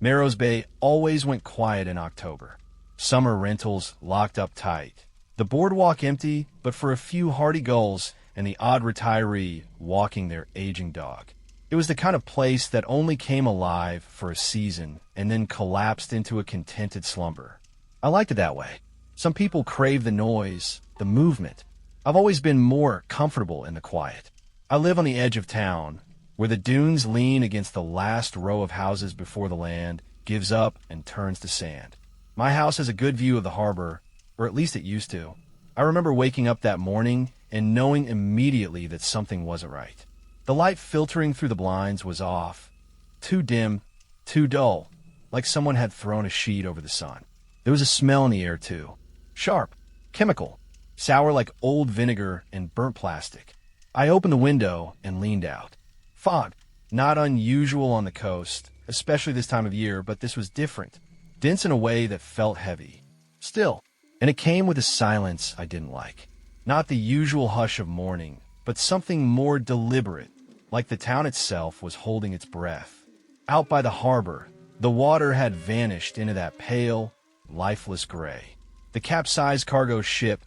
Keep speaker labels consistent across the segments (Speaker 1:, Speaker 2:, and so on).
Speaker 1: Melrose Bay always went quiet in October. Summer rentals locked up tight. The boardwalk empty, but for a few hardy gulls and the odd retiree walking their aging dog. It was the kind of place that only came alive for a season and then collapsed into a contented slumber. I liked it that way. Some people crave the noise, the movement. I've always been more comfortable in the quiet. I live on the edge of town, where the dunes lean against the last row of houses before the land gives up and turns to sand. My house has a good view of the harbor, or at least it used to. I remember waking up that morning and knowing immediately that something wasn't right. The light filtering through the blinds was off. Too dim, too dull, like someone had thrown a sheet over the sun. There was a smell in the air, too. Sharp, chemical, sour like old vinegar and burnt plastic. I opened the window and leaned out. Fog, not unusual on the coast, especially this time of year, but this was different. Dense in a way that felt heavy. Still, and it came with a silence I didn't like. Not the usual hush of morning, but something more deliberate, like the town itself was holding its breath. Out by the harbor, the water had vanished into that pale, lifeless gray. The capsized cargo ship,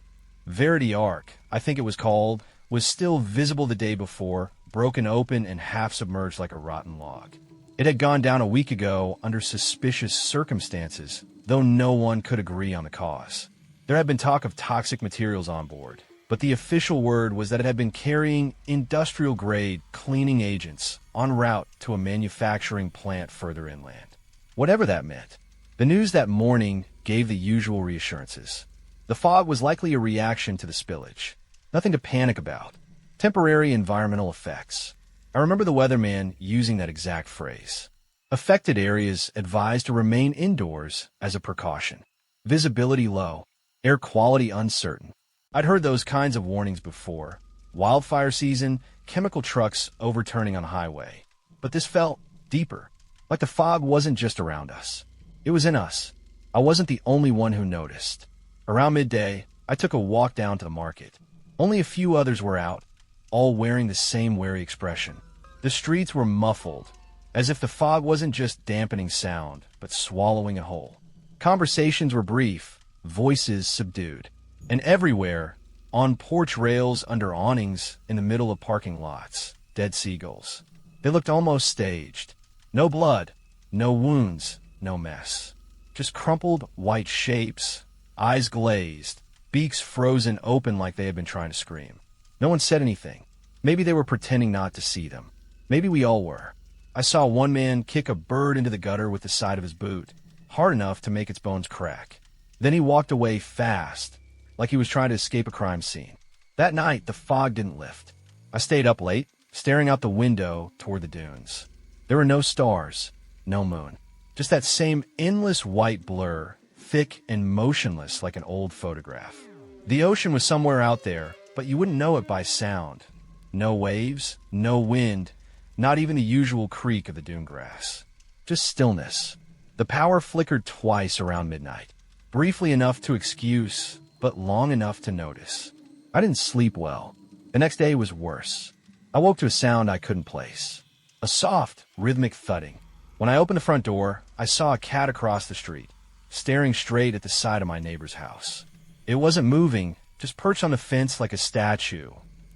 Speaker 1: Verity Ark, I think it was called, was still visible the day before, broken open and half submerged like a rotten log. It had gone down a week ago under suspicious circumstances, though no one could agree on the cause. There had been talk of toxic materials on board, but the official word was that it had been carrying industrial-grade cleaning agents en route to a manufacturing plant further inland. Whatever that meant, the news that morning gave the usual reassurances. The fog was likely a reaction to the spillage. Nothing to panic about. Temporary environmental effects. I remember the weatherman using that exact phrase. Affected areas advised to remain indoors as a precaution. Visibility low. Air quality uncertain. I'd heard those kinds of warnings before. Wildfire season, chemical trucks overturning on highway. But this felt deeper. Like the fog wasn't just around us. It was in us. I wasn't the only one who noticed. Around midday, I took a walk down to the market. Only a few others were out, all wearing the same wary expression. The streets were muffled, as if the fog wasn't just dampening sound, but swallowing it whole. Conversations were brief, voices subdued. And everywhere, on porch rails under awnings in the middle of parking lots, dead seagulls. They looked almost staged. No blood, no wounds, no mess. Just crumpled white shapes, eyes glazed, beaks frozen open like they had been trying to scream. No one said anything. Maybe they were pretending not to see them. Maybe we all were. I saw one man kick a bird into the gutter with the side of his boot, hard enough to make its bones crack. Then he walked away fast, like he was trying to escape a crime scene. That night, the fog didn't lift. I stayed up late, staring out the window toward the dunes. There were no stars, no moon. Just that same endless white blur, thick and motionless like an old photograph. The ocean was somewhere out there, but you wouldn't know it by sound. No waves, no wind, not even the usual creak of the dune grass. Just stillness. The power flickered twice around midnight. Briefly enough to excuse, but long enough to notice. I didn't sleep well. The next day was worse. I woke to a sound I couldn't place. A soft, rhythmic thudding. When I opened the front door, I saw a cat across the street, staring straight at the side of my neighbor's house. It wasn't moving, just perched on the fence like a statue,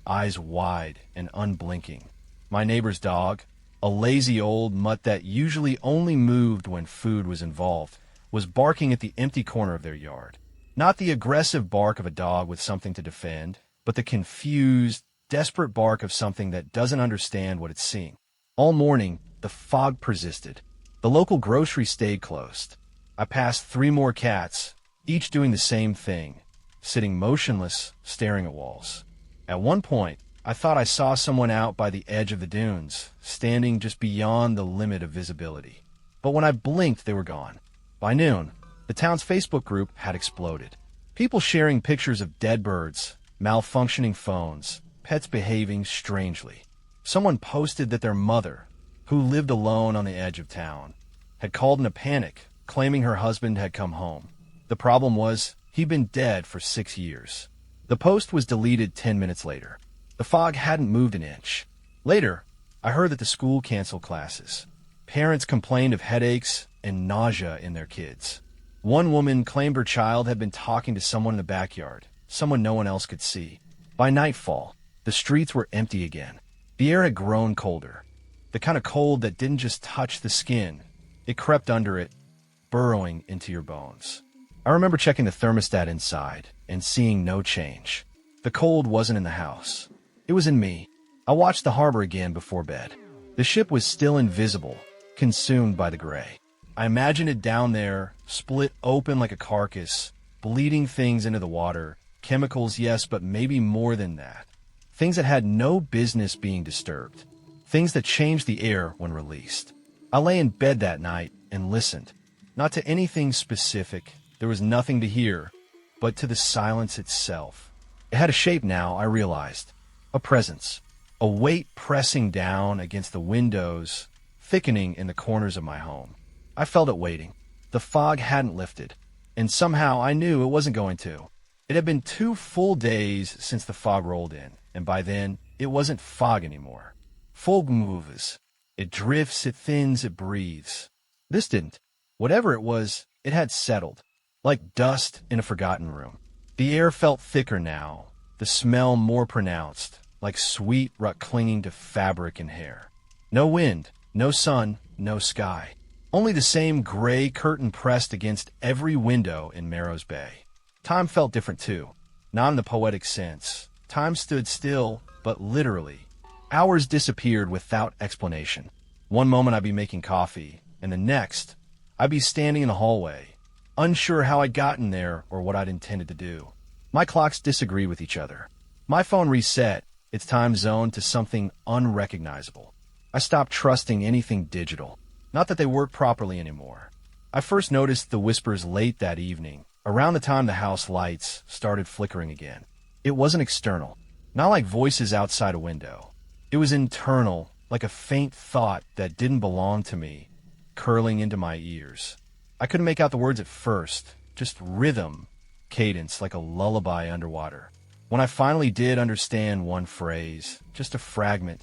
Speaker 1: eyes wide and unblinking. My neighbor's dog, a lazy old mutt that usually only moved when food was involved, was barking at the empty corner of their yard. Not the aggressive bark of a dog with something to defend, but the confused, desperate bark of something that doesn't understand what it's seeing. All morning, the fog persisted. The local grocery stayed closed. I passed 3 more cats, each doing the same thing, sitting motionless, staring at walls. At one point, I thought I saw someone out by the edge of the dunes, standing just beyond the limit of visibility. But when I blinked, they were gone. By noon, the town's Facebook group had exploded. People sharing pictures of dead birds, malfunctioning phones, pets behaving strangely. Someone posted that their mother, who lived alone on the edge of town, had called in a panic, claiming her husband had come home. The problem was, he'd been dead for 6 years. The post was deleted 10 minutes later. The fog hadn't moved an inch. Later, I heard that the school canceled classes. Parents complained of headaches, and nausea in their kids. One woman claimed her child had been talking to someone in the backyard, someone no one else could see. By nightfall, the streets were empty again. The air had grown colder. The kind of cold that didn't just touch the skin, it crept under it, burrowing into your bones. I remember checking the thermostat inside and seeing no change. The cold wasn't in the house. It was in me. I watched the harbor again before bed. The ship was still invisible, consumed by the gray. I imagined it down there, split open like a carcass, bleeding things into the water. Chemicals, yes, but maybe more than that. Things that had no business being disturbed. Things that changed the air when released. I lay in bed that night and listened. Not to anything specific. There was nothing to hear, but to the silence itself. It had a shape now, I realized. A presence. A weight pressing down against the windows, thickening in the corners of my home. I felt it waiting. The fog hadn't lifted, and somehow I knew it wasn't going to. It had been 2 full days since the fog rolled in, and by then, it wasn't fog anymore. Fog moves. It drifts, it thins, it breathes. This didn't. Whatever it was, it had settled, like dust in a forgotten room. The air felt thicker now, the smell more pronounced, like sweet rut clinging to fabric and hair. No wind, no sun, no sky. Only the same gray curtain pressed against every window in Marrow's Bay. Time felt different too, not in the poetic sense. Time stood still, but literally. Hours disappeared without explanation. One moment I'd be making coffee, and the next, I'd be standing in the hallway, unsure how I'd gotten there or what I'd intended to do. My clocks disagree with each other. My phone reset its time zone to something unrecognizable. I stopped trusting anything digital. Not that they work properly anymore. I first noticed the whispers late that evening, around the time the house lights started flickering again. It wasn't external, not like voices outside a window. It was internal, like a faint thought that didn't belong to me, curling into my ears. I couldn't make out the words at first, just rhythm, cadence like a lullaby underwater. When I finally did understand one phrase, just a fragment,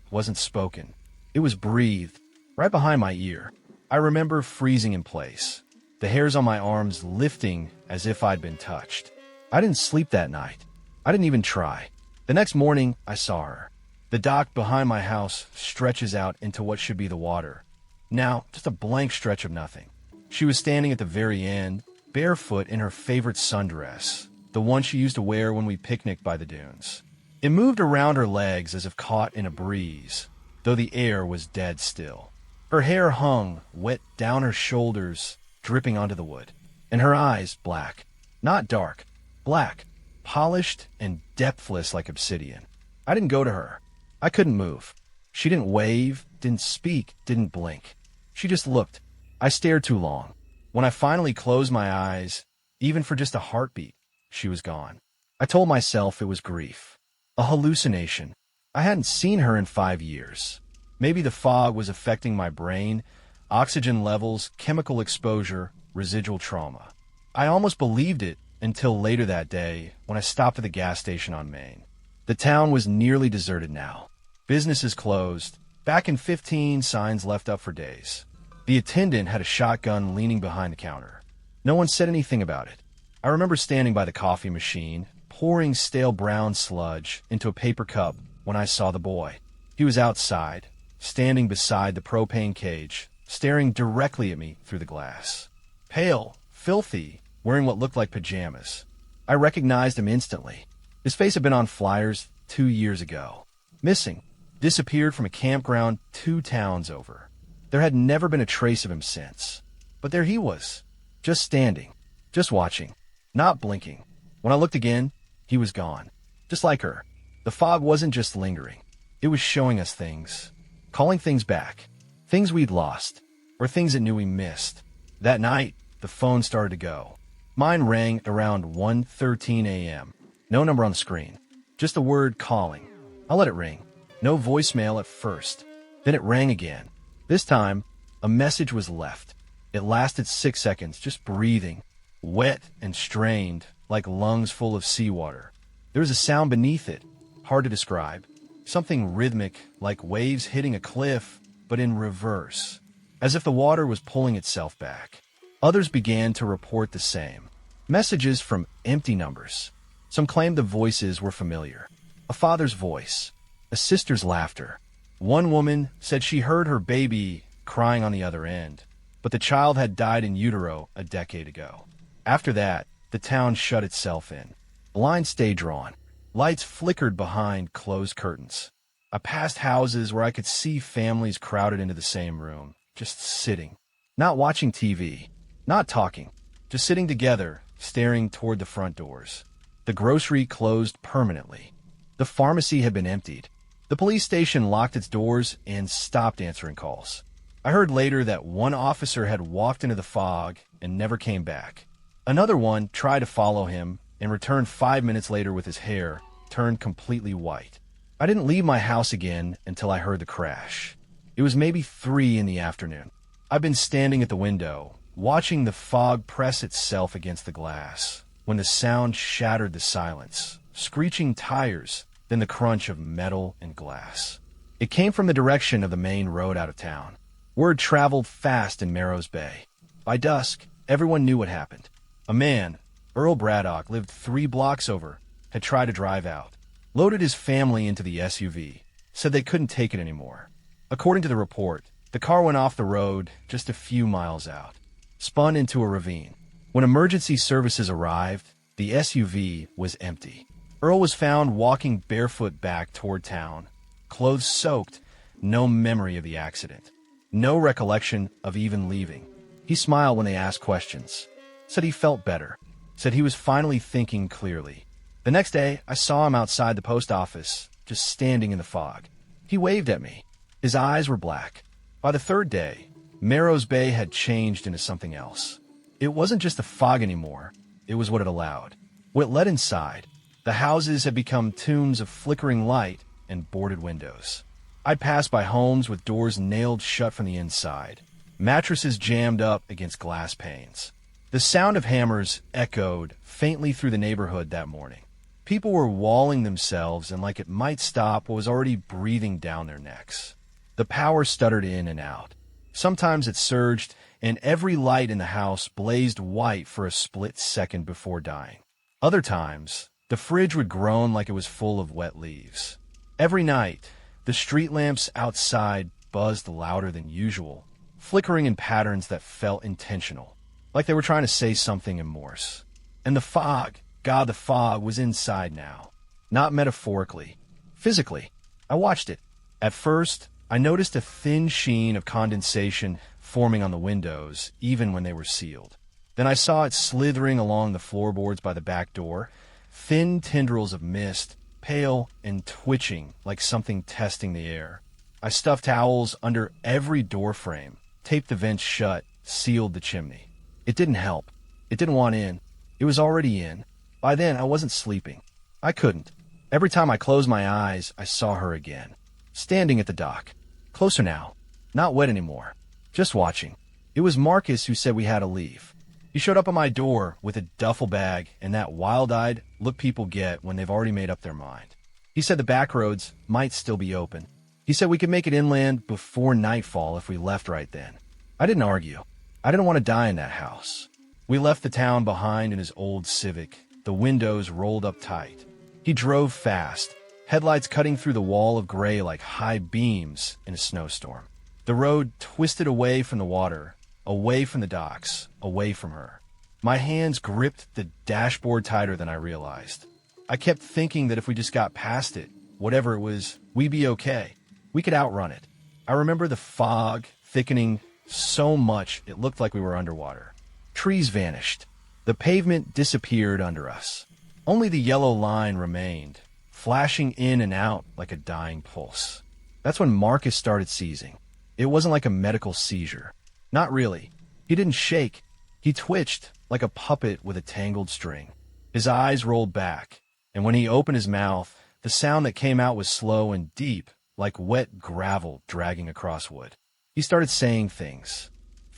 Speaker 1: it wasn't spoken. It was breathed, right behind my ear. I remember freezing in place, the hairs on my arms lifting as if I'd been touched. I didn't sleep that night. I didn't even try. The next morning, I saw her. The dock behind my house stretches out into what should be the water. Now, just a blank stretch of nothing. She was standing at the very end, barefoot in her favorite sundress, the one she used to wear when we picnicked by the dunes. It moved around her legs as if caught in a breeze, though the air was dead still. Her hair hung, wet down her shoulders, dripping onto the wood, and her eyes black. Not dark, black, polished and depthless like obsidian. I didn't go to her. I couldn't move. She didn't wave, didn't speak, didn't blink. She just looked. I stared too long. When I finally closed my eyes, even for just a heartbeat, she was gone. I told myself it was grief. A hallucination. I hadn't seen her in 5 years. Maybe the fog was affecting my brain, oxygen levels, chemical exposure, residual trauma. I almost believed it until later that day when I stopped at the gas station on Main. The town was nearly deserted now. Businesses closed. Back in 15, signs left up for days. The attendant had a shotgun leaning behind the counter. No one said anything about it. I remember standing by the coffee machine, pouring stale brown sludge into a paper cup when I saw the boy. He was outside, standing beside the propane cage, staring directly at me through the glass. Pale, filthy, wearing what looked like pajamas. I recognized him instantly. His face had been on flyers 2 years ago. Missing. Disappeared from a campground 2 towns over. There had never been a trace of him since. But there he was, just standing, just watching, not blinking. When I looked again, he was gone. Just like her. The fog wasn't just lingering. It was showing us things, calling things back, things we'd lost, or things it knew we missed. That night, the phone started to go. Mine rang around 1:13 a.m. No number on the screen, just a word calling. I let it ring. No voicemail at first. Then it rang again. This time, a message was left. It lasted 6 seconds, just breathing, wet and strained, like lungs full of seawater. There was a sound beneath it, hard to describe. Something rhythmic, like waves hitting a cliff, but in reverse. as if the water was pulling itself back. Others began to report the same. Messages from empty numbers. Some claimed the voices were familiar. A father's voice, a sister's laughter. One woman said she heard her baby crying on the other end, but the child had died in utero a decade ago. After that, the town shut itself in. Blinds stayed drawn. Lights flickered behind closed curtains. I passed houses where I could see families crowded into the same room, just sitting, not watching TV, not talking, just sitting together, staring toward the front doors. The grocery closed permanently. The pharmacy had been emptied. The police station locked its doors and stopped answering calls. I heard later that one officer had walked into the fog and never came back. Another one tried to follow him and returned 5 minutes later with his hair turned completely white. I didn't leave my house again until I heard the crash. It was maybe 3 in the afternoon. I've been standing at the window, watching the fog press itself against the glass, when the sound shattered the silence, screeching tires, then the crunch of metal and glass. It came from the direction of the main road out of town. Word traveled fast in Melrose Bay. By dusk, everyone knew what happened. A man, Earl Braddock, lived 3 blocks over, had tried to drive out, loaded his family into the SUV, said they couldn't take it anymore. According to the report, the car went off the road just a few miles out, spun into a ravine. When emergency services arrived, the SUV was empty. Earl was found walking barefoot back toward town, clothes soaked, no memory of the accident, no recollection of even leaving. He smiled when they asked questions, said he felt better, said he was finally thinking clearly. The next day, I saw him outside the post office, just standing in the fog. He waved at me. His eyes were black. By the 3rd day, Melrose Bay had changed into something else. It wasn't just the fog anymore. It was what it allowed. What it let inside. The houses had become tombs of flickering light and boarded windows. I'd pass by homes with doors nailed shut from the inside, mattresses jammed up against glass panes. The sound of hammers echoed faintly through the neighborhood that morning. People were walling themselves and like it might stop what was already breathing down their necks. The power stuttered in and out. Sometimes it surged, and every light in the house blazed white for a split second before dying. Other times, the fridge would groan like it was full of wet leaves. Every night, the street lamps outside buzzed louder than usual, flickering in patterns that felt intentional, like they were trying to say something in Morse. And the fog, God, the fog was inside now. Not metaphorically, physically. I watched it. At first, I noticed a thin sheen of condensation forming on the windows, even when they were sealed. Then I saw it slithering along the floorboards by the back door, thin tendrils of mist, pale and twitching like something testing the air. I stuffed towels under every door frame, taped the vents shut, sealed the chimney. It didn't help. It didn't want in. It was already in. By then, I wasn't sleeping. I couldn't. Every time I closed my eyes, I saw her again. Standing at the dock. Closer now. Not wet anymore. Just watching. It was Marcus who said we had to leave. He showed up at my door with a duffel bag and that wild-eyed look people get when they've already made up their mind. He said the back roads might still be open. He said we could make it inland before nightfall if we left right then. I didn't argue. I didn't want to die in that house. We left the town behind in his old Civic, the windows rolled up tight. He drove fast, headlights cutting through the wall of gray like high beams in a snowstorm. The road twisted away from the water, away from the docks, away from her. My hands gripped the dashboard tighter than I realized. I kept thinking that if we just got past it, whatever it was, we'd be okay. We could outrun it. I remember the fog thickening so much it looked like we were underwater. Trees vanished. The pavement disappeared under us. Only the yellow line remained, flashing in and out like a dying pulse. That's when Marcus started seizing. It wasn't like a medical seizure. Not really. He didn't shake. He twitched like a puppet with a tangled string. His eyes rolled back, and when he opened his mouth, the sound that came out was slow and deep, like wet gravel dragging across wood. He started saying things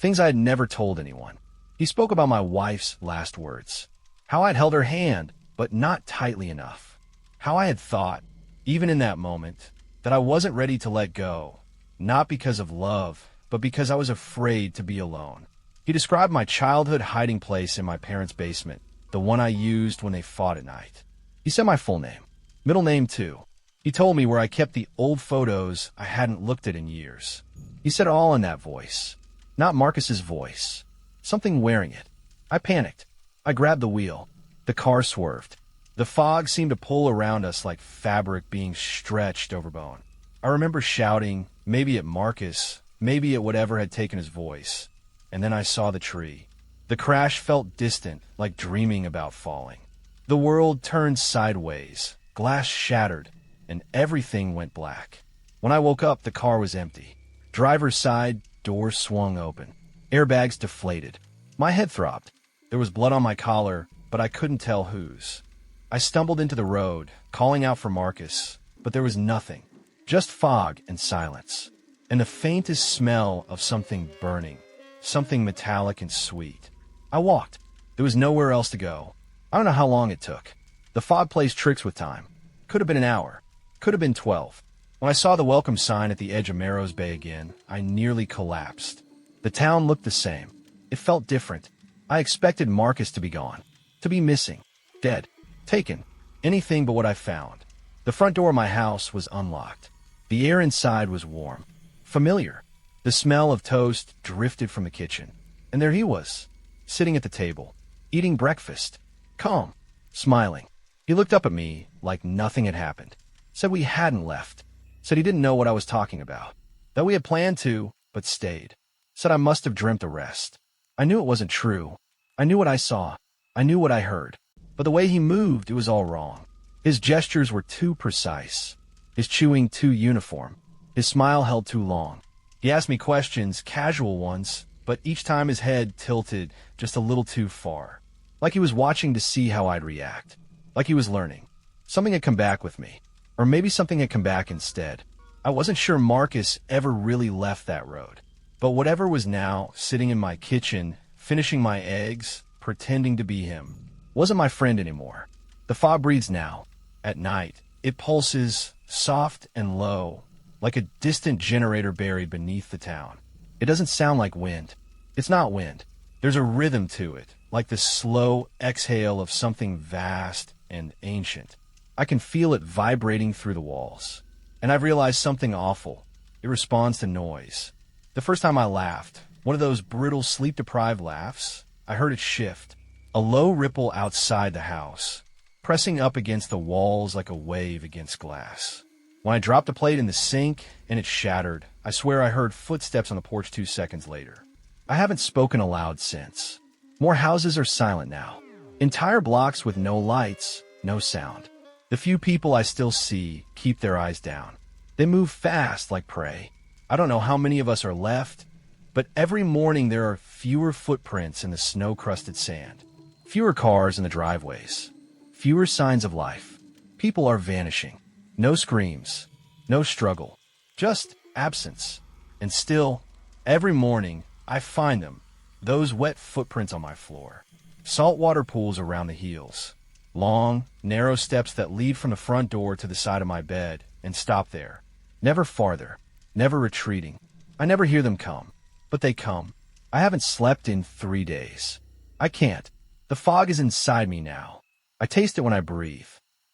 Speaker 1: I had never told anyone. He spoke about my wife's last words, how I'd held her hand, but not tightly enough, how I had thought, even in that moment, that I wasn't ready to let go, not because of love, but because I was afraid to be alone. He described my childhood hiding place in my parents' basement, the one I used when they fought at night. He said my full name, middle name too. He told me where I kept the old photos I hadn't looked at in years. He said it all in that voice, not Marcus's voice. Something wearing it. I panicked. I grabbed the wheel. The car swerved. The fog seemed to pull around us like fabric being stretched over bone. I remember shouting, maybe at Marcus, maybe at whatever had taken his voice. And then I saw the tree. The crash felt distant, like dreaming about falling. The world turned sideways, glass shattered, and everything went black. When I woke up, the car was empty. Driver's side door swung open. Airbags deflated. My head throbbed. There was blood on my collar, but I couldn't tell whose. I stumbled into the road, calling out for Marcus, but there was nothing. Just fog and silence. And the faintest smell of something burning. Something metallic and sweet. I walked. There was nowhere else to go. I don't know how long it took. The fog plays tricks with time. Could have been an hour. Could have been 12. When I saw the welcome sign at the edge of Marrow's Bay again, I nearly collapsed. The town looked the same. It felt different. I expected Marcus to be gone. To be missing. Dead. Taken. Anything but what I found. The front door of my house was unlocked. The air inside was warm. Familiar. The smell of toast drifted from the kitchen. And there he was, sitting at the table, eating breakfast. Calm. Smiling. He looked up at me like nothing had happened. Said we hadn't left. Said he didn't know what I was talking about. That we had planned to, but stayed. Said I must have dreamt the rest. I knew it wasn't true. I knew what I saw. I knew what I heard. But the way he moved, it was all wrong. His gestures were too precise. His chewing too uniform. His smile held too long. He asked me questions, casual ones, but each time his head tilted just a little too far. Like he was watching to see how I'd react. Like he was learning. Something had come back with me. Or maybe something had come back instead. I wasn't sure Marcus ever really left that road. But whatever was now sitting in my kitchen, finishing my eggs, pretending to be him, wasn't my friend anymore. The fog breathes now. At night, it pulses, soft and low, like a distant generator buried beneath the town. It doesn't sound like wind. It's not wind. There's a rhythm to it, like the slow exhale of something vast and ancient. I can feel it vibrating through the walls. And I've realized something awful. It responds to noise. The first time I laughed, one of those brittle sleep-deprived laughs, I heard it shift. A low ripple outside the house, pressing up against the walls like a wave against glass. When I dropped a plate in the sink and it shattered, I swear I heard footsteps on the porch 2 seconds later. I haven't spoken aloud since. More houses are silent now. Entire blocks with no lights, no sound. The few people I still see keep their eyes down. They move fast like prey. I don't know how many of us are left, but every morning there are fewer footprints in the snow-crusted sand. Fewer cars in the driveways. Fewer signs of life. People are vanishing. No screams. No struggle. Just absence. And still, every morning, I find them. Those wet footprints on my floor. Saltwater pools around the heels. Long, narrow steps that lead from the front door to the side of my bed and stop there. Never farther. Never retreating. I never hear them come. But they come. I haven't slept in 3 days. I can't. The fog is inside me now. I taste it when I breathe.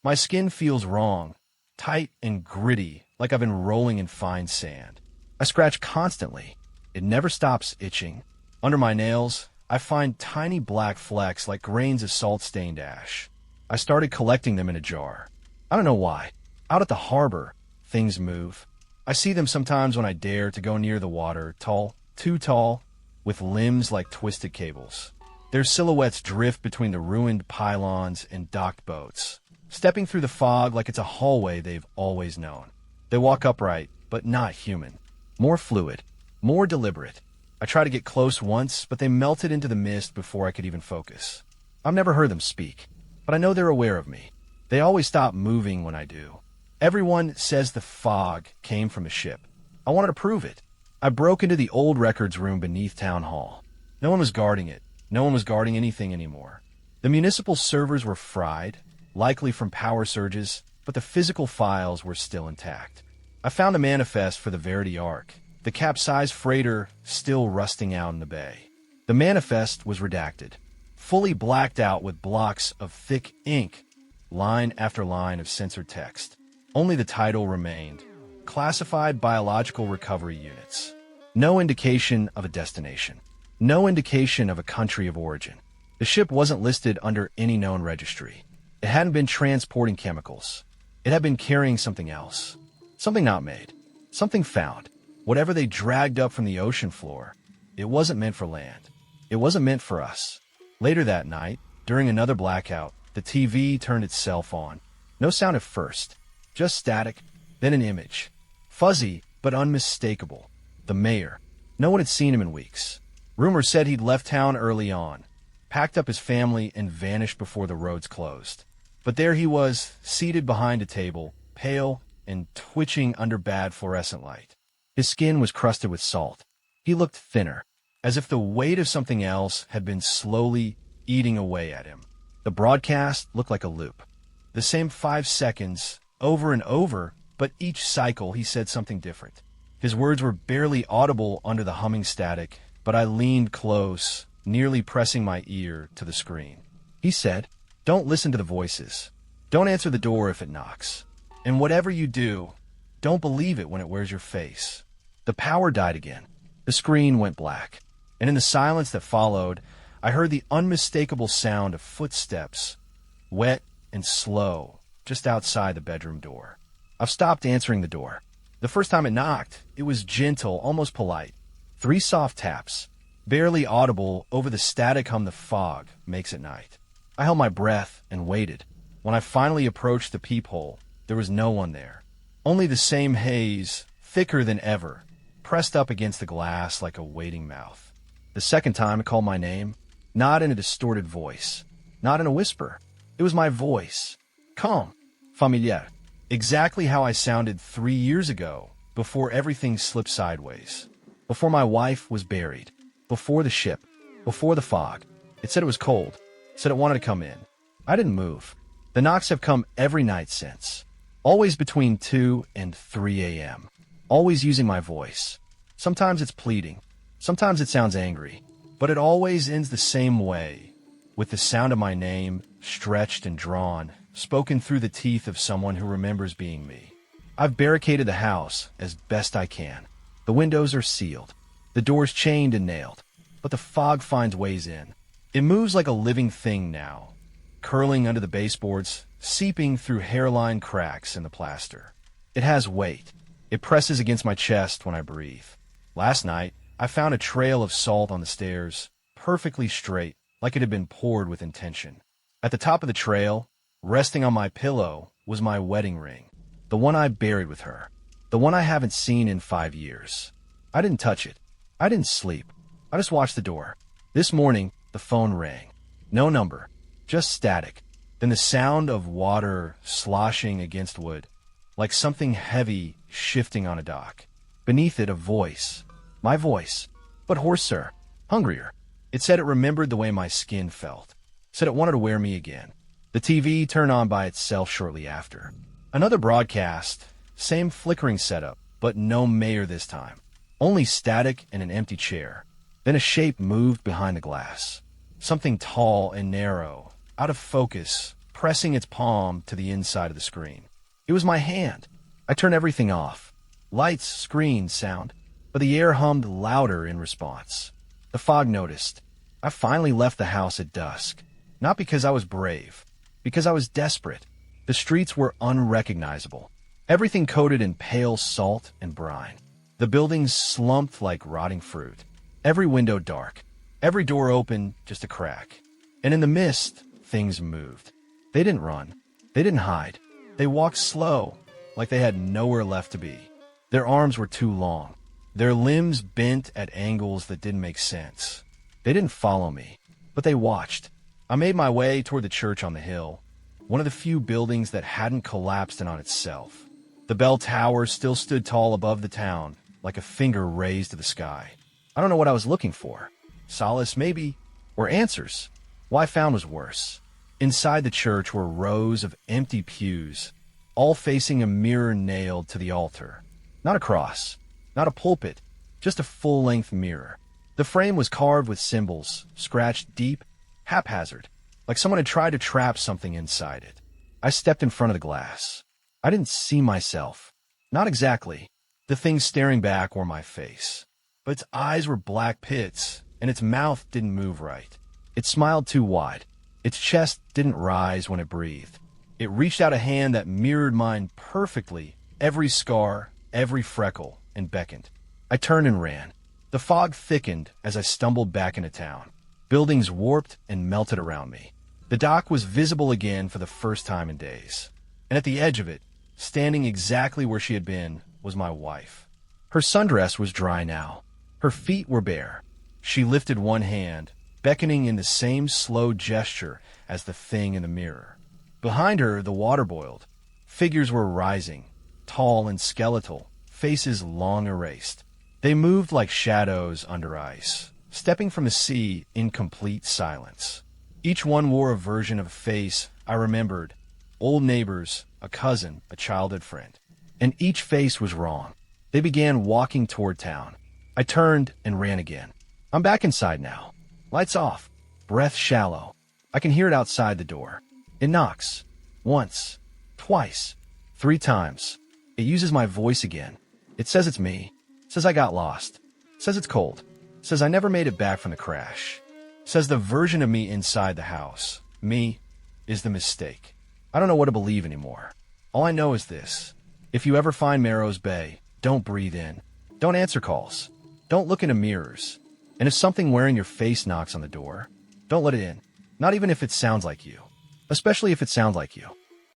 Speaker 1: My skin feels wrong. Tight and gritty, like I've been rolling in fine sand. I scratch constantly. It never stops itching. Under my nails, I find tiny black flecks like grains of salt-stained ash. I started collecting them in a jar. I don't know why. Out at the harbor, things move. I see them sometimes when I dare to go near the water, tall, too tall, with limbs like twisted cables. Their silhouettes drift between the ruined pylons and docked boats, stepping through the fog like it's a hallway they've always known. They walk upright, but not human. More fluid, more deliberate. I tried to get close once, but they melted into the mist before I could even focus. I've never heard them speak, but I know they're aware of me. They always stop moving when I do. Everyone says the fog came from a ship. I wanted to prove it. I broke into the old records room beneath Town Hall. No one was guarding it. No one was guarding anything anymore. The municipal servers were fried, likely from power surges, but the physical files were still intact. I found a manifest for the Verity Arc, the capsized freighter still rusting out in the bay. The manifest was redacted, fully blacked out with blocks of thick ink, line after line of censored text. Only the title remained: Classified Biological Recovery Units. No indication of a destination. No indication of a country of origin. The ship wasn't listed under any known registry. It hadn't been transporting chemicals. It had been carrying something else. Something not made. Something found. Whatever they dragged up from the ocean floor, it wasn't meant for land. It wasn't meant for us. Later that night, during another blackout, the TV turned itself on. No sound at first. Just static, then an image. Fuzzy, but unmistakable. The mayor. No one had seen him in weeks. Rumors said he'd left town early on, packed up his family, and vanished before the roads closed. But there he was, seated behind a table, pale and twitching under bad fluorescent light. His skin was crusted with salt. He looked thinner, as if the weight of something else had been slowly eating away at him. The broadcast looked like a loop. The same 5 seconds, over and over, but each cycle he said something different. His words were barely audible under the humming static, but I leaned close, nearly pressing my ear to the screen. He said, "Don't listen to the voices. Don't answer the door if it knocks. And whatever you do, don't believe it when it wears your face." The power died again. The screen went black. And in the silence that followed, I heard the unmistakable sound of footsteps, wet and slow, just outside the bedroom door. I've stopped answering the door. The first time it knocked, it was gentle, almost polite. 3 soft taps, barely audible over the static hum the fog makes at night. I held my breath and waited. When I finally approached the peephole, there was no one there. Only the same haze, thicker than ever, pressed up against the glass like a waiting mouth. The second time it called my name, not in a distorted voice, not in a whisper. It was my voice. Calm, familiar. Exactly how I sounded 3 years ago, before everything slipped sideways. Before my wife was buried. Before the ship. Before the fog. It said it was cold. It said it wanted to come in. I didn't move. The knocks have come every night since. Always between 2 and 3 a.m. Always using my voice. Sometimes it's pleading. Sometimes it sounds angry. But it always ends the same way, with the sound of my name, stretched and drawn, spoken through the teeth of someone who remembers being me. I've barricaded the house as best I can. The windows are sealed, the doors chained and nailed, but the fog finds ways in. It moves like a living thing now, curling under the baseboards, seeping through hairline cracks in the plaster. It has weight. It presses against my chest when I breathe. Last night, I found a trail of salt on the stairs, perfectly straight, like it had been poured with intention. At the top of the trail, resting on my pillow, was my wedding ring, the one I buried with her, the one I haven't seen in 5 years. I didn't touch it. I didn't sleep. I just watched the door. This morning, the phone rang. No number, just static. Then the sound of water sloshing against wood, like something heavy shifting on a dock. Beneath it, a voice. My voice, but hoarser, hungrier. It said it remembered the way my skin felt. Said it wanted to wear me again. The TV turned on by itself shortly after. Another broadcast, same flickering setup, but no mayor this time. Only static and an empty chair. Then a shape moved behind the glass. Something tall and narrow, out of focus, pressing its palm to the inside of the screen. It was my hand. I turned everything off. Lights, screen, sound. But the air hummed louder in response. The fog noticed. I finally left the house at dusk. Not because I was brave. Because I was desperate. The streets were unrecognizable. Everything coated in pale salt and brine. The buildings slumped like rotting fruit. Every window dark. Every door open, just a crack. And in the mist, things moved. They didn't run. They didn't hide. They walked slow, like they had nowhere left to be. Their arms were too long. Their limbs bent at angles that didn't make sense. They didn't follow me, but they watched. I made my way toward the church on the hill, one of the few buildings that hadn't collapsed in on itself. The bell tower still stood tall above the town, like a finger raised to the sky. I don't know what I was looking for. Solace, maybe, or answers. What I found was worse. Inside the church were rows of empty pews, all facing a mirror nailed to the altar. Not a cross. Not a pulpit, just a full-length mirror. The frame was carved with symbols, scratched deep, haphazard, like someone had tried to trap something inside it. I stepped in front of the glass. I didn't see myself. Not exactly. The thing staring back were my face. But its eyes were black pits, and its mouth didn't move right. It smiled too wide. Its chest didn't rise when it breathed. It reached out a hand that mirrored mine perfectly, every scar, every freckle, and beckoned. I turned and ran. The fog thickened as I stumbled back into town. Buildings warped and melted around me. The dock was visible again for the first time in days. And at the edge of it, standing exactly where she had been, was my wife. Her sundress was dry now. Her feet were bare. She lifted one hand, beckoning in the same slow gesture as the thing in the mirror. Behind her, the water boiled. Figures were rising, tall and skeletal, faces long erased. They moved like shadows under ice, stepping from the sea in complete silence. Each one wore a version of a face I remembered, old neighbors, a cousin, a childhood friend. And each face was wrong. They began walking toward town. I turned and ran again. I'm back inside now. Lights off. Breath shallow. I can hear it outside the door. It knocks. Once. Twice. 3 times. It uses my voice again. It says it's me. It says I got lost. It says it's cold. It says I never made it back from the crash. It says the version of me inside the house, me, is the mistake. I don't know what to believe anymore. All I know is this. If you ever find Melrose Bay, don't breathe in. Don't answer calls. Don't look into mirrors. And if something wearing your face knocks on the door, don't let it in. Not even if it sounds like you. Especially if it sounds like you.